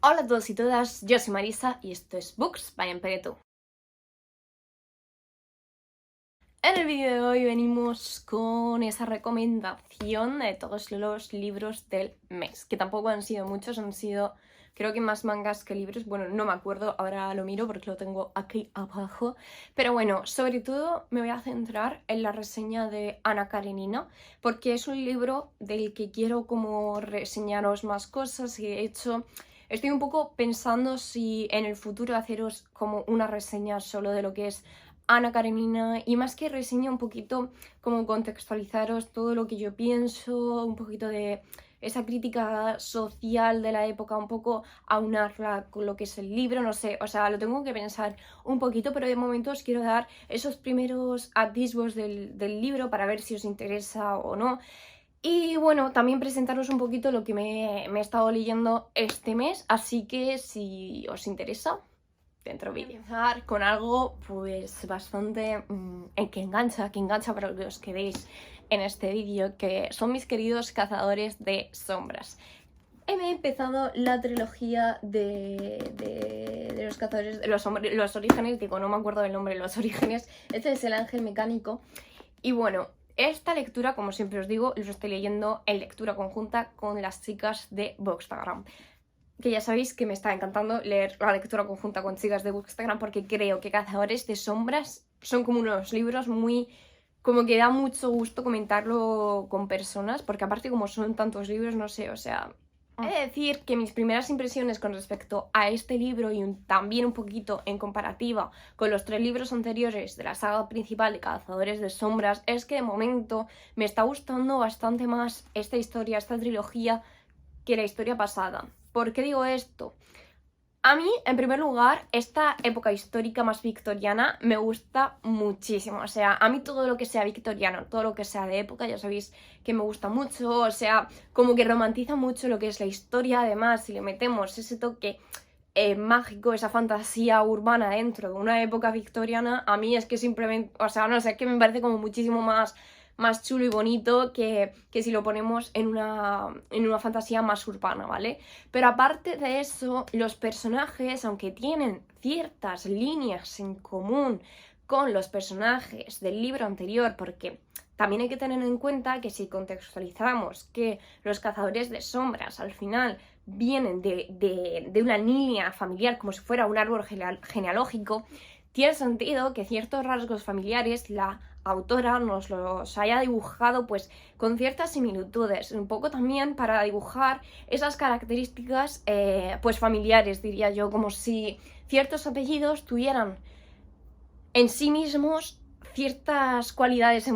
Hola a todos y todas, yo soy Marisa y esto es Books by Emperetu. En el vídeo de hoy venimos con esa recomendación de todos los libros del mes, que tampoco han sido muchos, han sido creo que más mangas que libros, bueno, no me acuerdo, ahora lo miro porque lo tengo aquí abajo, pero bueno, sobre todo me voy a centrar en la reseña de Anna Karenina, porque es un libro del que quiero como reseñaros más cosas y de hecho estoy un poco pensando si en el futuro haceros como una reseña solo de lo que es Anna Karenina y más que reseña un poquito como contextualizaros todo lo que yo pienso, un poquito de esa crítica social de la época, un poco aunarla con lo que es el libro, no sé, o sea, lo tengo que pensar un poquito, pero de momento os quiero dar esos primeros atisbos del libro para ver si os interesa o no. Y bueno, también presentaros un poquito lo que me he estado leyendo este mes, así que si os interesa, dentro vídeo. Empezar con algo pues bastante que engancha para que os quedéis en este vídeo, que son mis queridos cazadores de sombras. He empezado la trilogía de los cazadores de los orígenes, digo, no me acuerdo del nombre, los orígenes. Este es El Ángel Mecánico. Y bueno, esta lectura, como siempre os digo, lo estoy leyendo en lectura conjunta con las chicas de Bookstagram. Que ya sabéis que me está encantando leer la lectura conjunta con chicas de Bookstagram porque creo que Cazadores de Sombras son como unos libros muy... como que da mucho gusto comentarlo con personas, porque aparte como son tantos libros, no sé, o sea... He de decir que mis primeras impresiones con respecto a este libro y también un poquito en comparativa con los 3 libros anteriores de la saga principal de Cazadores de Sombras es que de momento me está gustando bastante más esta historia, esta trilogía, que la historia pasada. ¿Por qué digo esto? A mí, en primer lugar, esta época histórica más victoriana me gusta muchísimo. O sea, a mí todo lo que sea victoriano, todo lo que sea de época, ya sabéis que me gusta mucho. O sea, como que romantiza mucho lo que es la historia. Además, si le metemos ese toque mágico, esa fantasía urbana dentro de una época victoriana, a mí es que simplemente, o sea, no sé, es que me parece como muchísimo más chulo y bonito que si lo ponemos en una fantasía más urbana, ¿vale? Pero aparte de eso, los personajes, aunque tienen ciertas líneas en común con los personajes del libro anterior, porque también hay que tener en cuenta que si contextualizamos que los cazadores de sombras al final vienen de una línea familiar como si fuera un árbol genealógico, tiene sentido que ciertos rasgos familiares la autora nos los haya dibujado pues con ciertas similitudes, un poco también para dibujar esas características pues familiares, diría yo, como si ciertos apellidos tuvieran en sí mismos ciertas cualidades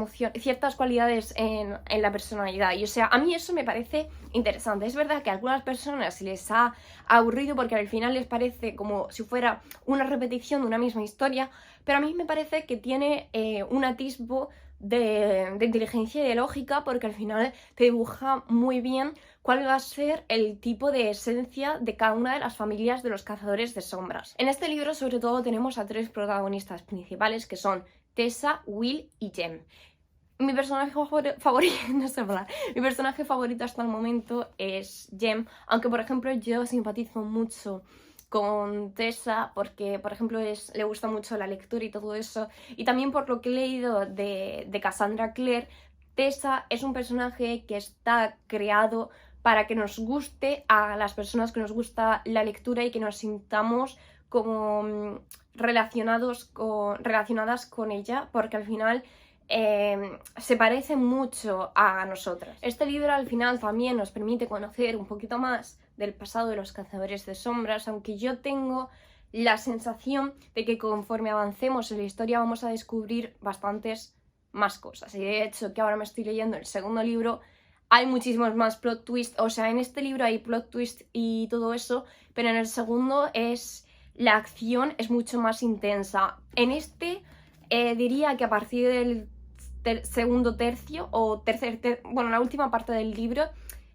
en la personalidad. Y o sea, a mí eso me parece interesante. Es verdad que a algunas personas se les ha aburrido porque al final les parece como si fuera una repetición de una misma historia, pero a mí me parece que tiene un atisbo de inteligencia y de lógica, porque al final te dibuja muy bien cuál va a ser el tipo de esencia de cada una de las familias de los cazadores de sombras. En este libro sobre todo tenemos a 3 protagonistas principales que son Tessa, Will y Jem. Mi personaje favorito, no sé hablar, mi personaje favorito hasta el momento es Jem, aunque por ejemplo yo simpatizo mucho con Tessa porque, por ejemplo, le gusta mucho la lectura y todo eso, y también por lo que he leído de Cassandra Clare, Tessa es un personaje que está creado para que nos guste a las personas que nos gusta la lectura y que nos sintamos como relacionadas con ella, porque al final se parece mucho a nosotras. Este libro al final también nos permite conocer un poquito más del pasado de los cazadores de sombras, aunque yo tengo la sensación de que conforme avancemos en la historia vamos a descubrir bastantes más cosas. Y de hecho que ahora me estoy leyendo el segundo libro, hay muchísimos más plot twists. O sea, en este libro hay plot twist y todo eso, pero en el segundo la acción es mucho más intensa. En este diría que a partir del segundo tercio o bueno, la última parte del libro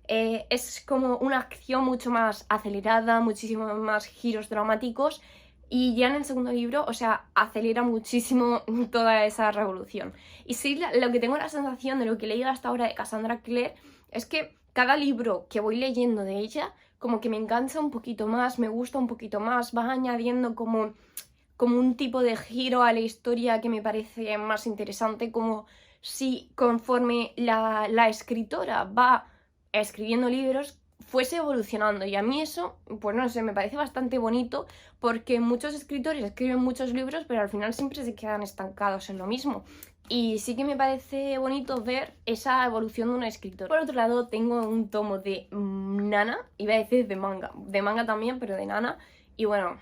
es como una acción mucho más acelerada, muchísimos más giros dramáticos, y ya en el segundo libro, o sea, acelera muchísimo toda esa revolución. Y sí, lo que tengo la sensación de lo que he leído hasta ahora de Cassandra Clare es que cada libro que voy leyendo de ella como que me engancha un poquito más, me gusta un poquito más, va añadiendo como un tipo de giro a la historia que me parece más interesante, como si conforme la escritora va escribiendo libros fuese evolucionando, y a mí eso, pues no sé, me parece bastante bonito, porque muchos escritores escriben muchos libros pero al final siempre se quedan estancados en lo mismo. Y sí que me parece bonito ver esa evolución de una escritora. Por otro lado, tengo un tomo de Nana, iba a decir de manga también, pero de Nana. Y bueno,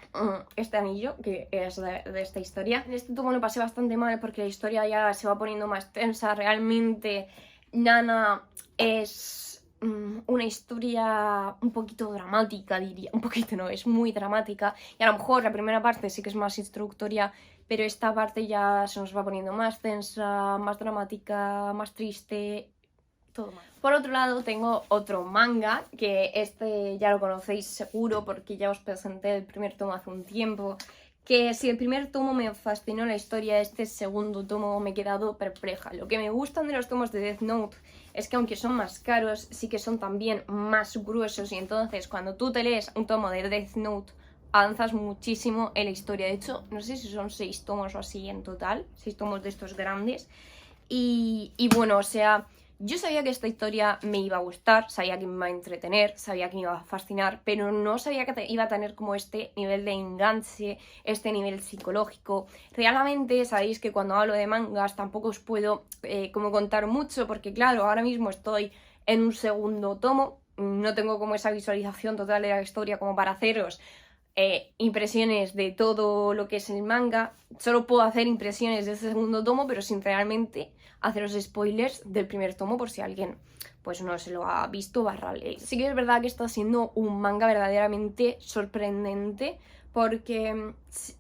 este anillo, que es de esta historia. En este tomo lo pasé bastante mal porque la historia ya se va poniendo más tensa. Realmente Nana es una historia un poquito dramática, diría. Un poquito no, es muy dramática. Y a lo mejor la primera parte sí que es más introductoria, pero esta parte ya se nos va poniendo más tensa, más dramática, más triste. Todo mal. Por otro lado, tengo otro manga, que este ya lo conocéis seguro porque ya os presenté el primer tomo hace un tiempo, que si el primer tomo me fascinó la historia, este segundo tomo me he quedado perpleja. Lo que me gustan de los tomos de Death Note es que aunque son más caros, sí que son también más gruesos, y entonces cuando tú te lees un tomo de Death Note avanzas muchísimo en la historia. De hecho, no sé si son 6 tomos o así en total, 6 tomos de estos grandes. Y bueno, o sea, yo sabía que esta historia me iba a gustar, sabía que me iba a entretener, sabía que me iba a fascinar, pero no sabía que iba a tener como este nivel de enganche, este nivel psicológico. Realmente sabéis que cuando hablo de mangas tampoco os puedo como contar mucho, porque claro, ahora mismo estoy en un segundo tomo, no tengo como esa visualización total de la historia como para haceros impresiones de todo lo que es el manga. Solo puedo hacer impresiones de este segundo tomo, pero sin realmente haceros spoilers del primer tomo por si alguien pues no se lo ha visto barra leer. Sí que es verdad que está siendo un manga verdaderamente sorprendente, porque,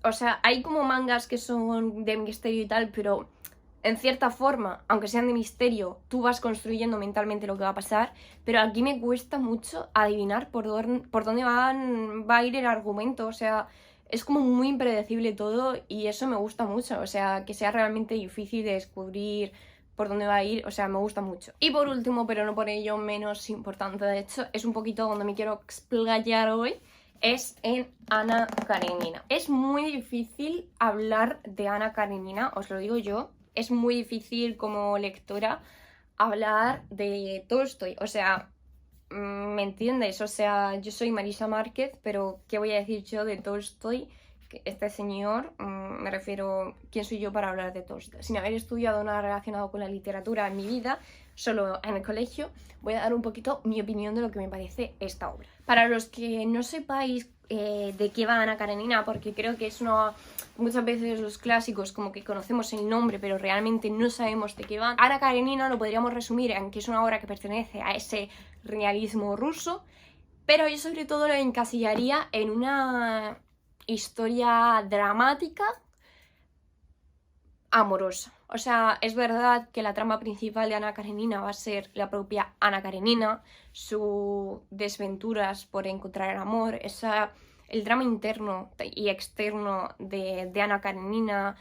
o sea, hay como mangas que son de misterio y tal, pero en cierta forma, aunque sean de misterio, tú vas construyendo mentalmente lo que va a pasar, pero aquí me cuesta mucho adivinar por dónde va a ir el argumento. O sea, es como muy impredecible todo y eso me gusta mucho. O sea, que sea realmente difícil de descubrir por dónde va a ir, o sea, me gusta mucho. Y por último, pero no por ello menos importante, de hecho, es un poquito donde me quiero explayar hoy, es en Anna Karenina. Es muy difícil hablar de Anna Karenina, os lo digo yo. Es muy difícil como lectora hablar de Tolstoy, o sea, ¿me entiendes? O sea, yo soy Marisa Márquez, pero ¿qué voy a decir yo de Tolstoy? Este señor, me refiero, ¿quién soy yo para hablar de Tolstoy? Sin haber estudiado nada relacionado con la literatura en mi vida, solo en el colegio, voy a dar un poquito mi opinión de lo que me parece esta obra. Para los que no sepáis de qué va Anna Karenina, porque creo que es una... Muchas veces los clásicos como que conocemos el nombre pero realmente no sabemos de qué van. Anna Karenina lo podríamos resumir en que es una obra que pertenece a ese realismo ruso, pero yo sobre todo lo encasillaría en una historia dramática amorosa. O sea, es verdad que la trama principal de Anna Karenina va a ser la propia Anna Karenina, sus desventuras por encontrar el amor, el drama interno y externo de Anna Karenina,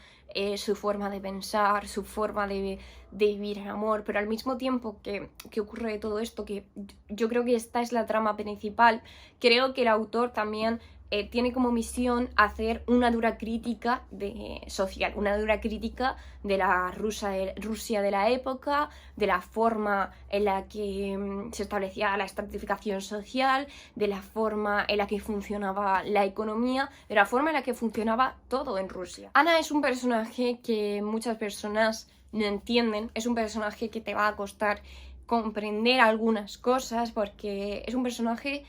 su forma de pensar, su forma de vivir el amor, pero al mismo tiempo que ocurre todo esto, que yo creo que esta es la trama principal, creo que el autor también tiene como misión hacer una dura crítica social, una dura crítica de la Rusia de la época, de la forma en la que se establecía la estratificación social, de la forma en la que funcionaba la economía, de la forma en la que funcionaba todo en Rusia. Ana es un personaje que muchas personas no entienden, es un personaje que te va a costar comprender algunas cosas porque es un personaje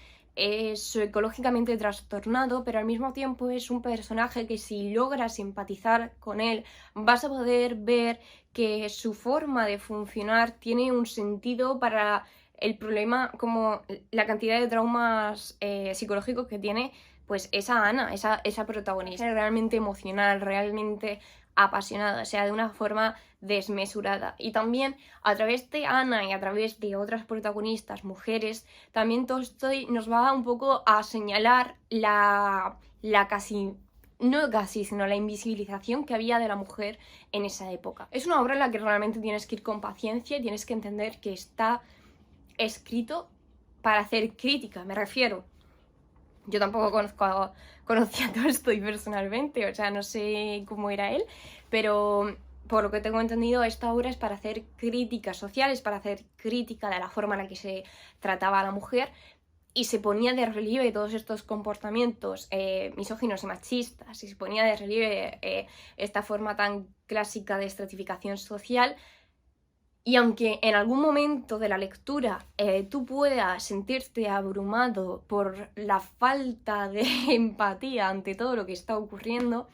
psicológicamente trastornado, pero al mismo tiempo es un personaje que si logras simpatizar con él vas a poder ver que su forma de funcionar tiene un sentido para el problema, como la cantidad de traumas psicológicos que tiene pues esa Ana, esa protagonista. Es realmente emocional, realmente apasionada, o sea, de una forma desmesurada. Y también a través de Ana y a través de otras protagonistas mujeres, también Tolstoy nos va un poco a señalar la casi, no casi, sino la invisibilización que había de la mujer en esa época. Es una obra en la que realmente tienes que ir con paciencia y tienes que entender que está escrito para hacer crítica, me refiero. Yo tampoco conocía a Tolstoy personalmente, o sea, no sé cómo era él, pero por lo que tengo entendido, esta obra es para hacer críticas sociales, para hacer crítica de la forma en la que se trataba a la mujer, y se ponía de relieve todos estos comportamientos misóginos y machistas, y se ponía de relieve esta forma tan clásica de estratificación social. Y aunque en algún momento de la lectura tú puedas sentirte abrumado por la falta de empatía ante todo lo que está ocurriendo,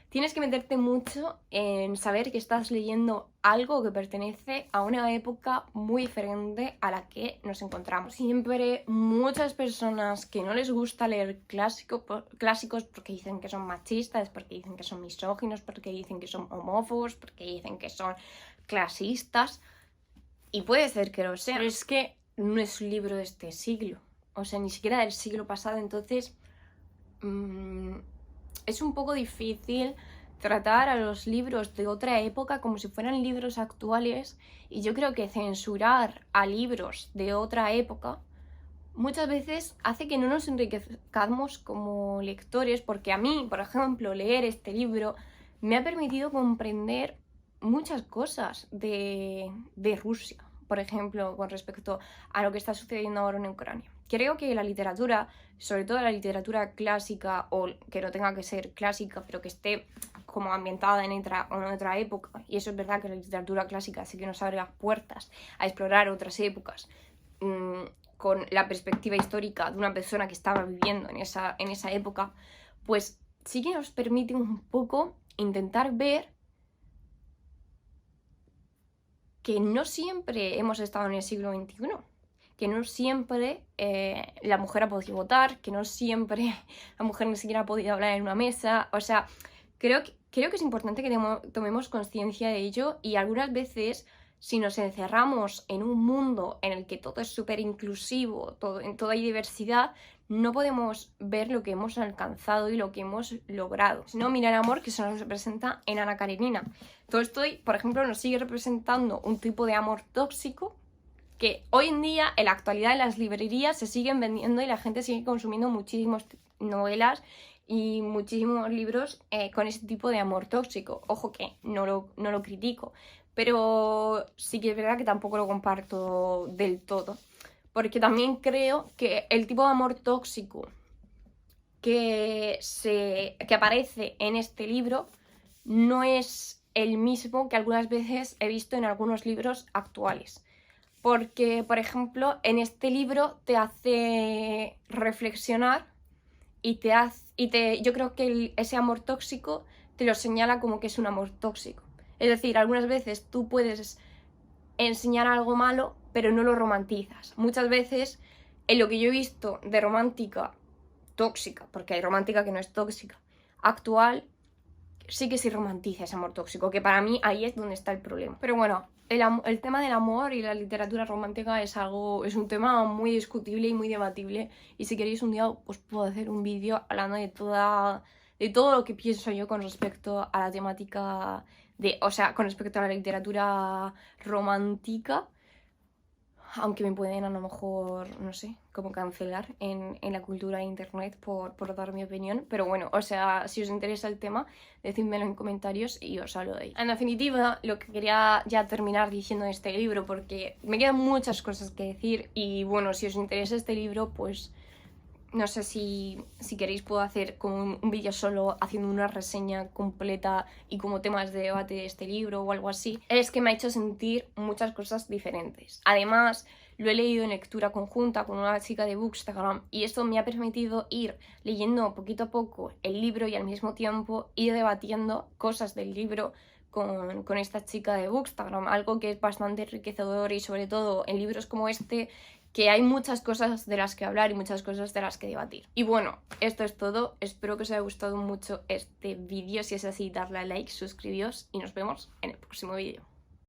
tienes que meterte mucho en saber que estás leyendo algo que pertenece a una época muy diferente a la que nos encontramos. Siempre muchas personas que no les gusta leer clásicos porque dicen que son machistas, porque dicen que son misóginos, porque dicen que son homófobos, porque dicen que son clasistas, y puede ser que lo sea, pero es que no es un libro de este siglo, o sea, ni siquiera del siglo pasado, entonces es un poco difícil tratar a los libros de otra época como si fueran libros actuales, y yo creo que censurar a libros de otra época muchas veces hace que no nos enriquezcamos como lectores, porque a mí, por ejemplo, leer este libro me ha permitido comprender muchas cosas de Rusia, por ejemplo, con respecto a lo que está sucediendo ahora en Ucrania. Creo que la literatura, sobre todo la literatura clásica, o que no tenga que ser clásica, pero que esté como ambientada en otra época, y eso es verdad que la literatura clásica sí que nos abre las puertas a explorar otras épocas, con la perspectiva histórica de una persona que estaba viviendo en esa época, pues sí que nos permite un poco intentar ver que no siempre hemos estado en el siglo XXI, que no siempre la mujer ha podido votar, que no siempre la mujer ni siquiera ha podido hablar en una mesa. O sea, creo que es importante que tomemos conciencia de ello, y algunas veces, si nos encerramos en un mundo en el que todo es súper inclusivo, en todo hay diversidad, no podemos ver lo que hemos alcanzado y lo que hemos logrado. Si no, mira el amor que se nos representa en Ana Karenina. Tolstoy, por ejemplo, nos sigue representando un tipo de amor tóxico que hoy en día, en la actualidad, en las librerías se siguen vendiendo y la gente sigue consumiendo muchísimas novelas y muchísimos libros con ese tipo de amor tóxico. Ojo que no lo critico, pero sí que es verdad que tampoco lo comparto del todo, porque también creo que el tipo de amor tóxico que aparece en este libro no es el mismo que algunas veces he visto en algunos libros actuales. Porque, por ejemplo, en este libro te hace reflexionar y yo creo que ese amor tóxico te lo señala como que es un amor tóxico. Es decir, algunas veces tú puedes enseñar algo malo, pero no lo romantizas. Muchas veces, en lo que yo he visto de romántica tóxica, porque hay romántica que no es tóxica, actual, sí que se romantiza ese amor tóxico, que para mí ahí es donde está el problema. Pero bueno, el tema del amor y la literatura romántica es un tema muy discutible y muy debatible, y si queréis un día pues puedo hacer un vídeo hablando de todo lo que pienso yo con respecto a la temática con respecto a la literatura romántica. Aunque me pueden a lo mejor, no sé, como cancelar en la cultura de internet por dar mi opinión. Pero bueno, o sea, si os interesa el tema, decídmelo en comentarios y os hablo de ello. En definitiva, lo que quería ya terminar diciendo de este libro, porque me quedan muchas cosas que decir, y bueno, si os interesa este libro, pues no sé si queréis puedo hacer como un vídeo solo haciendo una reseña completa y como temas de debate de este libro o algo así. Es que me ha hecho sentir muchas cosas diferentes. Además, lo he leído en lectura conjunta con una chica de Bookstagram, y esto me ha permitido ir leyendo poquito a poco el libro y al mismo tiempo ir debatiendo cosas del libro con esta chica de Bookstagram, algo que es bastante enriquecedor, y sobre todo en libros como este, que hay muchas cosas de las que hablar y muchas cosas de las que debatir. Y bueno, esto es todo. Espero que os haya gustado mucho este vídeo. Si es así, darle a like, suscribíos y nos vemos en el próximo vídeo.